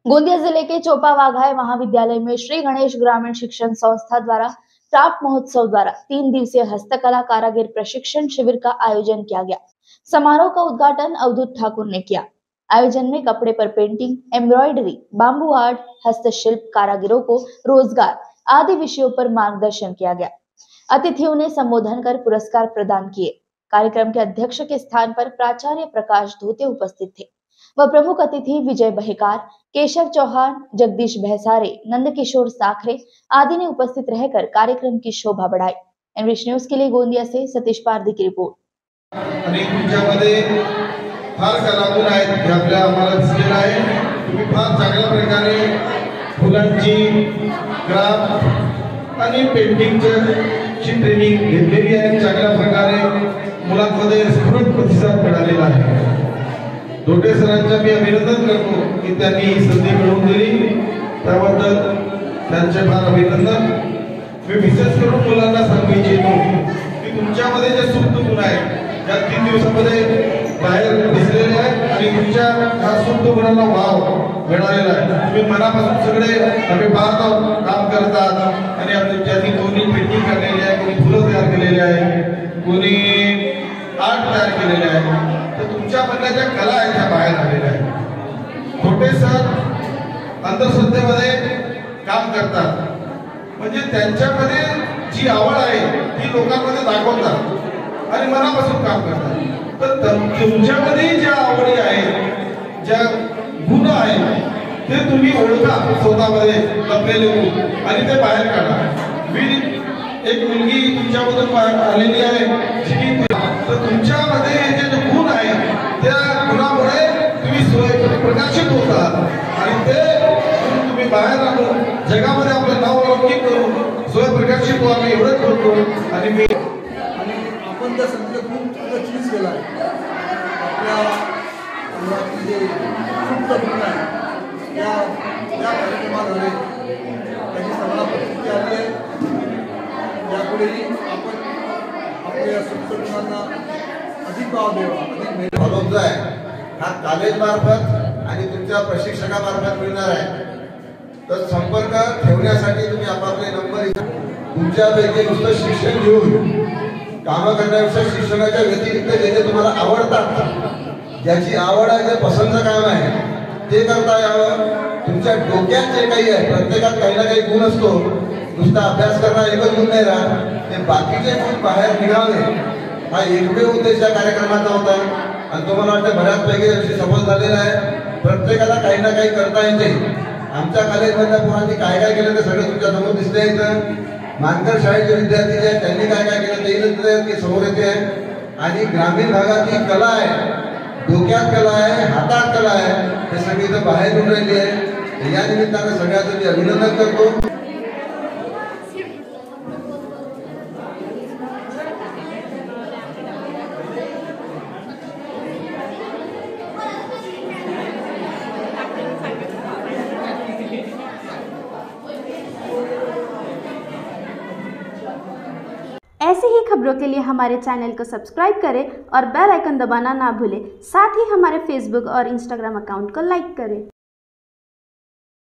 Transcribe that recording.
गोंदिया जिले के चोपा वाघाई महाविद्यालय में श्री गणेश ग्रामीण शिक्षण संस्था द्वारा क्राफ्ट महोत्सव द्वारा 3 दिवसीय हस्तकला कारागिर प्रशिक्षण शिविर का आयोजन किया गया। समारोह का उद्घाटन अवधूत ठाकुर ने किया। आयोजन में कपड़े पर पेंटिंग, एम्ब्रॉयडरी, बाम्बू आर्ट, हस्तशिल्प, कारागिरों को रोजगार आदि विषयों पर मार्गदर्शन किया गया। अतिथियों ने संबोधन कर पुरस्कार प्रदान किए। कार्यक्रम के अध्यक्ष के स्थान पर प्राचार्य प्रकाश धोते उपस्थित थे व प्रमुख अतिथि विजय बहेकार, केशव चौहान, जगदीश भैसारे, नंदकिशोर साखरे आदि ने उपस्थित रहकर कार्यक्रम की शोभा बढ़ाई। एनरिच न्यूज के लिए गोंदिया से सतीश पारधी की रिपोर्ट। फार कलागुण आहेत हे आपल्या आम्हाला दिसलेलं आहे। तुम्ही फार चांगल्या प्रकारे फुलांची क्राफ्ट आणि पेंटिंगची ट्रेनिंग घेतलेली आहे। चांगल्या प्रकारे मुलांमध्ये स्फूर्त प्रतिसाद मिळालेला आहे। धोटे सरांचे मी अभिनंदन करतो की त्यांनी ही संधी मिळवून दिली, त्याबद्दल त्यांचे फार अभिनंदन। मी विशेष करून मुलांना सांगू इच्छितो की तुमच्यामध्ये जे सुप्त गुण आहेत या 3 दिवसांमध्ये बाहेर दिसलेले आहेत आणि तुमच्या ह्या सुप्त गुणांना वाव मिळालेला आहे। तुम्ही मनापासून सगळे आम्ही पाहतो काम करतात आणि ज्यांनी कोणी पेंटिंग केलेली आहे, कोणी फुलं तयार केलेली आहे, कोणी आर्ट तयार केलेले आहे, तर तुमच्या मधल्या कला आहेत त्या बाहेर आलेल्या आहेत। छोटे सर अंधश्रद्धेमध्ये काम करतात, म्हणजे त्यांच्यामध्ये जी आवड आहे ती लोकांमध्ये दाखवतात आणि मनापासून काम करतात। तर तुमच्यामध्ये ज्या आवडी आहेत, ज्या गुण आहेत, ते तुम्ही ओळखा, स्वतःमध्ये लपलेले गुण आणि ते बाहेर काढा। मी एक मुलगी तुमच्याबद्दल आलेली आहे जी तर तुमच्यामध्ये जे गुण आहेत त्या गुणामुळे तुम्ही स्वयंप्रकाशित होतात आणि ते तुम्ही बाहेर आणून जगामध्ये आपलं नाव लौकिक करून स्वयंप्रकाशित व्हा, मी एवढंच बोलतो। आणि मी आपण त्या संख्येत खूप चीज केला आहे। आपल्या जे सुप्त गुण आहे त्या कार्यक्रमाद्वारे त्याची सगळा प्रसिद्धी आली आहे। यापुढेही आपण आपल्या सुप्त गुणांना अधिक वाव द्यावा, अधिक मेहनत आहे हा कॉलेज मार्फत आणि तुमच्या प्रशिक्षकामार्फत मिळणार आहे। तर संपर्क ठेवण्यासाठी तुम्ही आपापले नंबर तुमच्यापैकी नुसतं शिक्षण घेऊन काम करण्यापेक्षा शिक्षणाच्या व्यतिरिक्त जे तुम्हाला आवडतात, ज्याची आवड आहे, जे पसंत काम आहे ते करता यावं। तुमच्या डोक्यात जे काही आहे, प्रत्येकात काही ना काही गुण असतो, नुसता अभ्यास करणं एकच गुण नाही राहत, ते बाकीचे गुण बाहेर निघावे हा एकमेव उद्देश या कार्यक्रमाचा होता। आणि तुम्हाला वाटतं बऱ्याचपैकी त्याची सफल झालेला आहे। प्रत्येकाला काही ना काही करता येते। आमच्या कॉलेजमधल्या पोरांनी काय काय केलं ते सगळं तुमच्या समोर दिसले इथं। मानकर शाळेचे विद्यार्थी जे आहेत त्यांनी काय काय केलं ते समोर येते आहे। आणि ग्रामीण भागातली कला आहे, डोक्यात कला आहे, हातात कला आहे, हे सगळी इथं बाहेर येऊन राहिली आहे। या निमित्तानं सगळ्यांचं मी अभिनंदन करतो। ऐसी ही खबरों के लिए हमारे चैनल को सब्सक्राइब करें और बेल आइकन दबाना ना भूलें। साथ ही हमारे फेसबुक और इंस्टाग्राम अकाउंट को लाइक करें।